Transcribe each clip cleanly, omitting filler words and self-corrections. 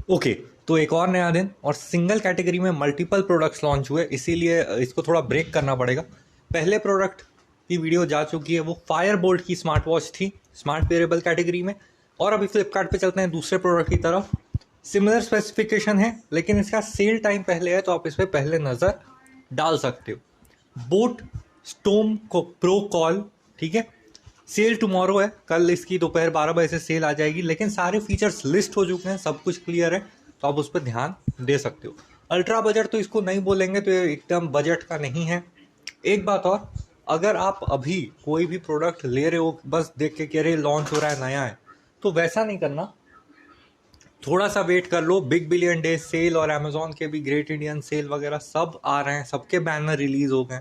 Okay, तो एक और नया दिन और सिंगल कैटेगरी में मल्टीपल प्रोडक्ट्स लॉन्च हुए, इसीलिए इसको थोड़ा ब्रेक करना पड़ेगा। पहले प्रोडक्ट की वीडियो जा चुकी है, वो फायर बोल्ट की स्मार्ट वॉच थी स्मार्ट वेरेबल कैटेगरी में। और अभी फ्लिपकार्ट पे चलते हैं दूसरे प्रोडक्ट की तरफ। सिमिलर स्पेसिफिकेशन है, लेकिन इसका सेल टाइम पहले है, तो आप इस पर पहले नज़र डाल सकते हो। बोट स्टोम को प्रो कॉल, ठीक है, सेल टुमारो है, कल इसकी दोपहर 12 बजे से सेल आ जाएगी, लेकिन सारे फीचर्स लिस्ट हो चुके हैं, सब कुछ क्लियर है, तो आप उस पर ध्यान दे सकते हो। अल्ट्रा बजट तो इसको नहीं बोलेंगे, तो ये एकदम बजट का नहीं है। एक बात और, अगर आप अभी कोई भी प्रोडक्ट ले रहे हो बस देख के कह रहे लॉन्च हो रहा है नया है, तो वैसा नहीं करना। थोड़ा सा वेट कर लो, बिग बिलियन डे सेल और अमेजोन के भी ग्रेट इंडियन सेल वगैरह सब आ रहे हैं, सबके बैनर रिलीज हो गए,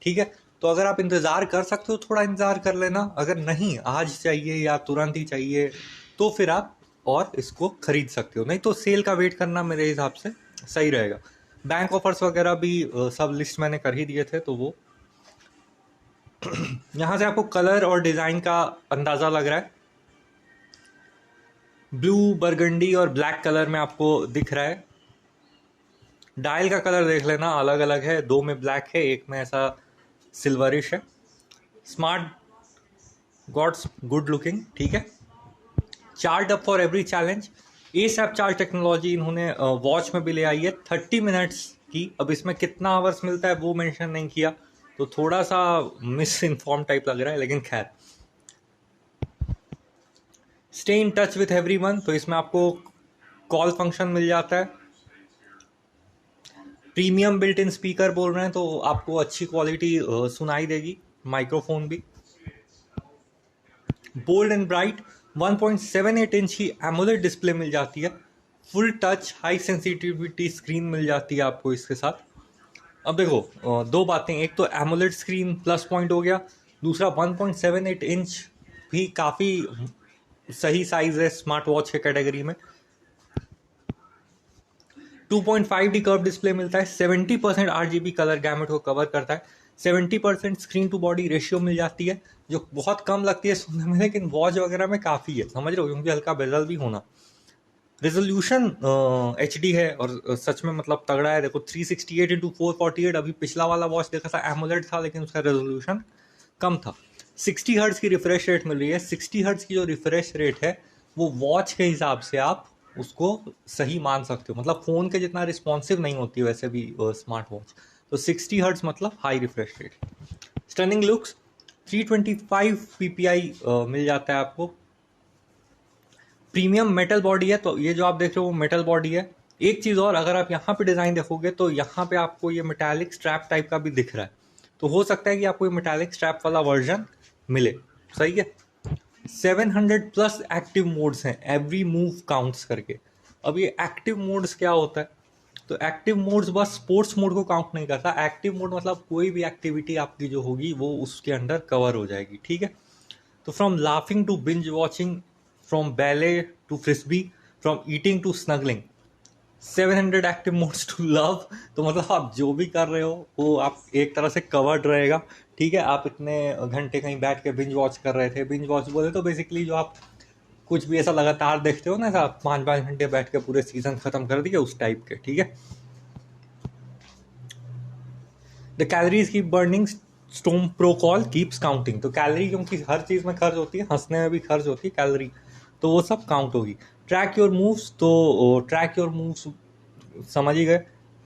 ठीक है। तो अगर आप इंतज़ार कर सकते हो, थोड़ा इंतज़ार कर लेना। अगर नहीं आज चाहिए या तुरंत ही चाहिए, तो फिर आप और इसको खरीद सकते हो, नहीं तो सेल का वेट करना मेरे हिसाब से सही रहेगा। बैंक ऑफर्स वगैरह भी सब लिस्ट मैंने कर ही दिए थे, तो वो यहाँ से आपको कलर और डिज़ाइन का अंदाज़ा लग रहा है। ब्लू, बरगंडी और ब्लैक कलर में आपको दिख रहा है। डायल का कलर देख लेना, अलग अलग है, दो में ब्लैक है, एक में ऐसा सिल्वरिश है। स्मार्ट गॉड्स गुड लुकिंग, ठीक है। Charge up for every challenge, एसएप चार्ज टेक्नोलॉजी इन्होंने वॉच में भी ले आई है, 30 मिनट्स की। अब इसमें कितना आवर्स मिलता है वो मेंशन नहीं किया, तो थोड़ा सा मिस इन्फॉर्म टाइप लग रहा है, लेकिन खैर। Stay in touch with everyone, तो इसमें आपको कॉल फंक्शन मिल जाता है। प्रीमियम बिल्ट इन स्पीकर बोल रहे हैं, तो आपको अच्छी क्वालिटी सुनाई देगी, माइक्रोफोन भी। बोल्ड एंड ब्राइट 1.78 इंच की एमोलेड डिस्प्ले मिल जाती है। Full touch high sensitivity screen मिल जाती है आपको इसके साथ। अब देखो, दो बातें, एक तो एमोलेड स्क्रीन प्लस पॉइंट हो गया, दूसरा 1.78 इंच भी काफ़ी सही साइज है स्मार्ट वॉच के कैटेगरी में। 2.5D कर्व डिस्प्ले मिलता है, 70% RGB कलर गैमेट को कवर करता है, 70% स्क्रीन टू बॉडी रेशियो मिल जाती है, जो बहुत कम लगती है सुनने में, लेकिन वॉच वगैरह में काफ़ी है, समझ रहे हो, क्योंकि हल्का बेजल भी होना। रेजोल्यूशन HD है, और सच में मतलब तगड़ा है। देखो 368x448, अभी पिछला वाला वॉच देखा था एमोलेड था, लेकिन उसका रेजोल्यूशन कम था। 60 हर्ट्ज की रिफ्रेश रेट मिल रही है। 60 हर्ट्ज की जो रिफ्रेश रेट है, वो वॉच के हिसाब से आप उसको सही मान सकते हो, मतलब फ़ोन के जितना रिस्पॉन्सिव नहीं होती है वैसे भी स्मार्ट वॉच। तो 60 हर्ट्ज मतलब high refresh rate. Stunning looks, 325 PPI मिल जाता है आपको। प्रीमियम मेटल बॉडी है, तो ये जो आप देख रहे हो वो मेटल बॉडी है। एक चीज़ और, अगर आप यहाँ पे डिज़ाइन देखोगे, तो यहाँ पे आपको ये मेटालिक स्ट्रैप टाइप का भी दिख रहा है, तो हो सकता है कि आपको ये मेटालिक स्ट्रैप वाला वर्जन मिले। सही है। 700+ एक्टिव मोड्स हैं, एवरी मूव काउंट्स करके। अब ये एक्टिव मोड्स क्या होता है, तो एक्टिव मोड्स बस स्पोर्ट्स मोड को काउंट नहीं करता। एक्टिव मोड मतलब कोई भी एक्टिविटी आपकी जो होगी वो उसके अंडर कवर हो जाएगी, ठीक है। तो from laughing to binge watching, from ballet to frisbee, from eating to snuggling, 700 active modes to love. तो मतलब आप जो भी कर रहे हो वो आप एक तरह से कवर्ड रहेगा, ठीक है। आप इतने घंटे कहीं बैठ के बिंज वॉच कर रहे थे, बिंज वॉच बोले तो बेसिकली जो आप कुछ भी ऐसा लगातार देखते हो ना, ऐसा 5-5 घंटे बैठ के पूरे सीजन खत्म कर दिए उस टाइप के, ठीक है। The calories keep burning, storm pro call keeps counting. तो कैलोरी क्योंकि हर चीज़ में खर्च होती है, हंसने में भी खर्च होती है कैलोरी, तो वो सब काउंट होगी। ट्रैक योर मूव्स, तो ट्रैक योर मूव्स समझ ही गए।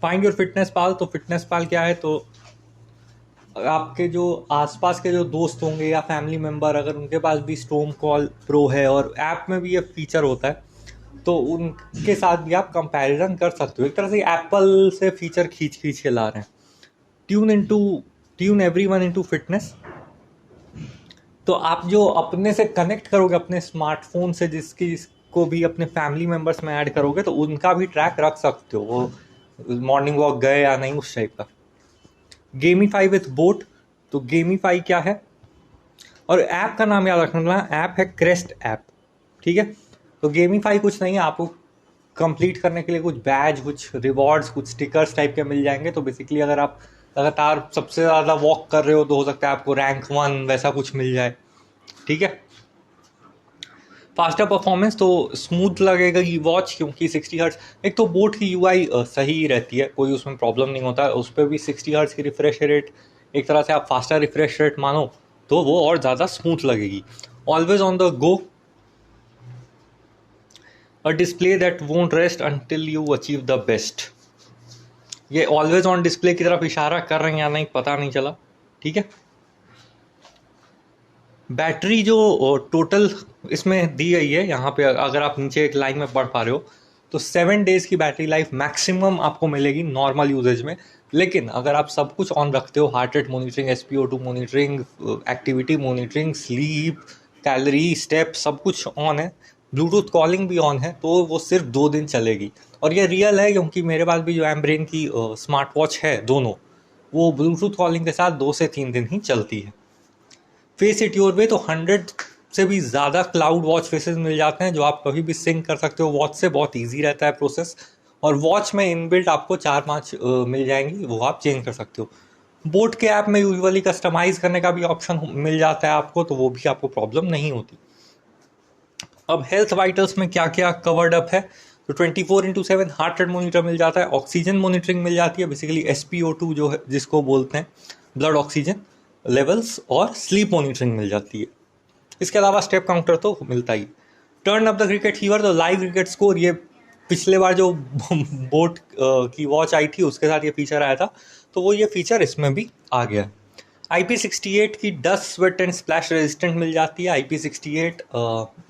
फाइंड योर फिटनेस पाल, तो फिटनेस पाल क्या है, तो आपके जो आसपास के जो दोस्त होंगे या फैमिली मेम्बर, अगर उनके पास भी स्टोम कॉल प्रो है और ऐप में भी ये फीचर होता है, तो उनके साथ भी आप कंपैरिजन कर सकते हो। एक तरह से एप्पल से फीचर खींच खींच के ला रहे हैं। ट्यून एवरीवन इनटू फिटनेस, तो आप जो अपने से कनेक्ट करोगे अपने स्मार्टफोन से, जिसको भी अपने फैमिली मेम्बर्स में ऐड करोगे, तो उनका भी ट्रैक रख सकते हो, वो मॉर्निंग वॉक गए या नहीं, उस टाइप का। गेमीफाई विथ बोट, तो गेमीफाई क्या है, और ऐप का नाम याद रखना, ऐप है क्रेस्ट ऐप, ठीक है। तो गेमीफाई कुछ नहीं है, आपको कंप्लीट करने के लिए कुछ बैज, कुछ रिवॉर्ड्स, कुछ स्टिकर्स टाइप के मिल जाएंगे। तो बेसिकली अगर आप लगातार सबसे ज़्यादा वॉक कर रहे हो, तो हो सकता है आपको रैंक 1 वैसा कुछ मिल जाए, ठीक है। फास्टर परफॉर्मेंस, तो स्मूथ लगेगा ये वॉच, क्योंकि 60 हर्ट्ज, एक तो बोट की यूआई सही रहती है, कोई उसमें प्रॉब्लम नहीं होता है, उस पर भी 60 हर्ट्ज की रिफ्रेश रेट, एक तरह से आप फास्टर रिफ्रेश रेट मानो तो वो और ज़्यादा स्मूथ लगेगी। Always on the go, a display that won't rest until you achieve the best. ये ऑलवेज ऑन डिस्प्ले की तरफ इशारा कर रहे हैं या नहीं पता नहीं चला, ठीक है। बैटरी जो टोटल इसमें दी गई है यहाँ पे, अगर आप नीचे एक लाइन में पढ़ पा रहे हो, तो 7 डेज़ की बैटरी लाइफ मैक्सिमम आपको मिलेगी नॉर्मल यूजेज में। लेकिन अगर आप सब कुछ ऑन रखते हो, heart rate monitoring, SpO2 monitoring, activity monitoring, sleep, calorie, step, सब कुछ ऑन है, ब्लूटूथ कॉलिंग भी ऑन है, तो वो सिर्फ 2 दिन चलेगी। और ये रियल है, क्योंकि मेरे पास भी जो एम्ब्रेन की स्मार्ट वॉच है दोनों, वो ब्लूटूथ कॉलिंग के साथ 2 से 3 दिन ही चलती है। फेस इट योर वे, तो 100 से भी ज़्यादा क्लाउड वॉच फेसेस मिल जाते हैं जो आप कभी भी सिंक कर सकते हो वॉच से, बहुत इजी रहता है प्रोसेस। और वॉच में इनबिल्ट आपको 4-5 मिल जाएंगी, वो आप चेंज कर सकते हो। बोट के ऐप में यूजुअली कस्टमाइज करने का भी ऑप्शन मिल जाता है आपको, तो वो भी आपको प्रॉब्लम नहीं होती। अब हेल्थ वाइटल्स में क्या क्या कवर्ड अप है, तो 24/7 हार्ट रेट मॉनिटर मिल जाता है, ऑक्सीजन मॉनिटरिंग मिल जाती है, बेसिकली SpO2 जो है जिसको बोलते हैं, ब्लड ऑक्सीजन लेवल्स, और स्लीप मॉनिटरिंग मिल जाती है। इसके अलावा स्टेप काउंटर तो मिलता ही। Turn up the cricket fever, तो लाइव क्रिकेट स्कोर, ये पिछले बार जो बोट की वॉच आई थी उसके साथ ये फीचर आया था, तो वो ये फीचर इसमें भी आ गया। IP68 की dust, sweat and splash resistant मिल जाती है। IP68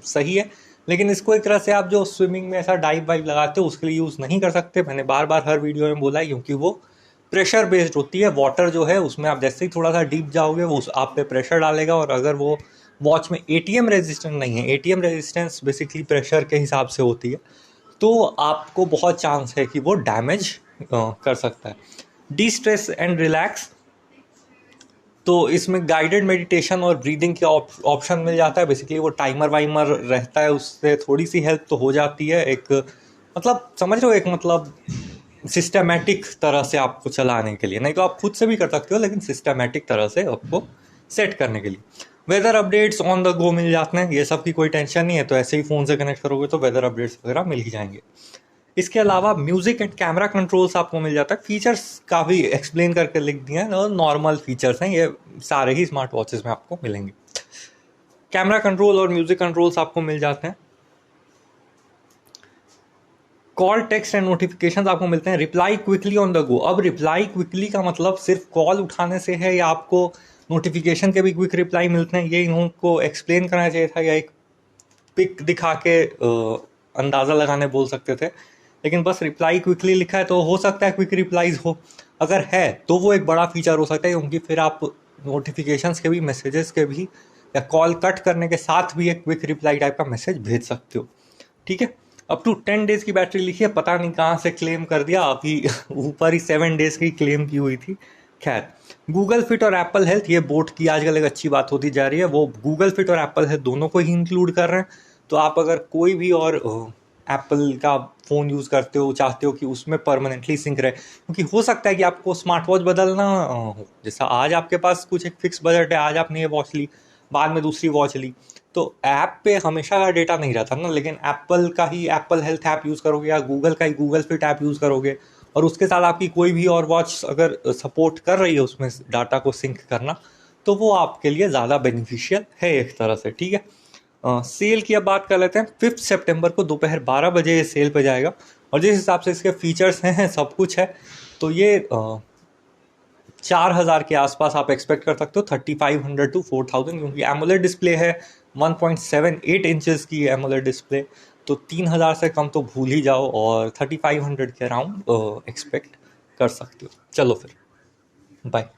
सही है, लेकिन इसको एक तरह से आप जो स्विमिंग में ऐसा डाइव वाइव लगाते हो उसके लिए यूज़ नहीं कर सकते। मैंने बार बार हर वीडियो में बोला है, क्योंकि वो प्रेशर बेस्ड होती है। वाटर जो है उसमें आप जैसे ही थोड़ा सा डीप जाओगे वो आप पे प्रेशर डालेगा, और अगर वो वॉच में ATM रेजिस्टेंस नहीं है, ATM रेजिस्टेंस बेसिकली प्रेशर के हिसाब से होती है, तो आपको बहुत चांस है कि वो डैमेज कर सकता है। डी स्ट्रेस एंड रिलैक्स, तो इसमें गाइडेड मेडिटेशन और ब्रीदिंग का ऑप्शन मिल जाता है। बेसिकली वो टाइमर वाइमर रहता है, उससे थोड़ी सी हेल्प तो हो जाती है, एक मतलब समझ रहे हो, एक मतलब सिस्टमैटिक तरह से आपको चलाने के लिए। नहीं तो आप खुद से भी कर सकते हो, लेकिन सिस्टमैटिक तरह से आपको सेट करने के लिए। Weather updates on the go मिल जाते हैं, ये सब की कोई टेंशन नहीं है, तो ऐसे ही फ़ोन से कनेक्ट करोगे तो वेदर अपडेट्स वगैरह मिल ही जाएंगे। इसके अलावा म्यूजिक एंड कैमरा कंट्रोल्स आपको मिल जाता है। फीचर्स काफ़ी एक्सप्लेन करके लिख दिए हैं, और नॉर्मल फीचर्स हैं, ये सारे ही स्मार्ट वॉचेस में आपको मिलेंगे। कैमरा कंट्रोल और म्यूजिक कंट्रोल्स आपको मिल जाते हैं। कॉल, टेक्स्ट एंड नोटिफिकेशन आपको मिलते हैं। रिप्लाई क्विकली ऑन द गो, अब रिप्लाई क्विकली का मतलब सिर्फ कॉल उठाने से है, या आपको नोटिफिकेशन के भी क्विक रिप्लाई मिलते हैं, ये इनको एक्सप्लेन करना चाहिए था, या एक पिक दिखा के अंदाज़ा लगाने बोल सकते थे। लेकिन बस रिप्लाई क्विकली लिखा है, तो हो सकता है क्विक रिप्लाईज हो, अगर है तो वो एक बड़ा फीचर हो सकता है, क्योंकि फिर आप नोटिफिकेशंस के भी, मैसेजेस के भी, या कॉल कट करने के साथ भी एक क्विक रिप्लाई टाइप का मैसेज भेज सकते हो, ठीक है। अप टू 10 डेज़ की बैटरी लिखी है, पता नहीं कहाँ से क्लेम कर दिया, अभी ऊपर ही 7 डेज़ की क्लेम की हुई थी। खैर, गूगल फिट और एप्पल हेल्थ, ये बोट की आजकल एक अच्छी बात होती जा रही है, वो गूगल फिट और एप्पल हेल्थ दोनों को ही इंक्लूड कर रहे हैं। तो आप अगर कोई भी और एप्पल का फ़ोन यूज़ करते हो, चाहते हो कि उसमें परमानेंटली सिंक रहे, क्योंकि हो सकता है कि आपको स्मार्ट वॉच बदलना हो, जैसा आज आपके पास कुछ एक फिक्स बजट है, आज आपने ये वॉच ली, बाद में दूसरी वॉच ली, तो ऐप पे हमेशा का डेटा नहीं रहता ना। लेकिन एप्पल का ही एप्पल हेल्थ ऐप यूज़ करोगे, या गूगल का ही गूगल फिट ऐप यूज़ करोगे, और उसके साथ आपकी कोई भी और वॉच अगर सपोर्ट कर रही है उसमें डाटा को सिंक करना, तो वो आपके लिए ज़्यादा बेनिफिशियल है एक तरह से, ठीक है। सेल की अब बात कर लेते हैं। 5 सितंबर को दोपहर 12 बजे ये सेल पे जाएगा, और जिस हिसाब से इसके फीचर्स हैं सब कुछ है, तो ये 4000 के आसपास आप एक्सपेक्ट कर सकते हो, 3500 to 4000, क्योंकि एमोलेड डिस्प्ले है, 1.78 इंचेस की एमोलेड डिस्प्ले, तो 3000 से कम तो भूल ही जाओ, और 3500 के अराउंड एक्सपेक्ट कर सकते हो। चलो फिर, बाय।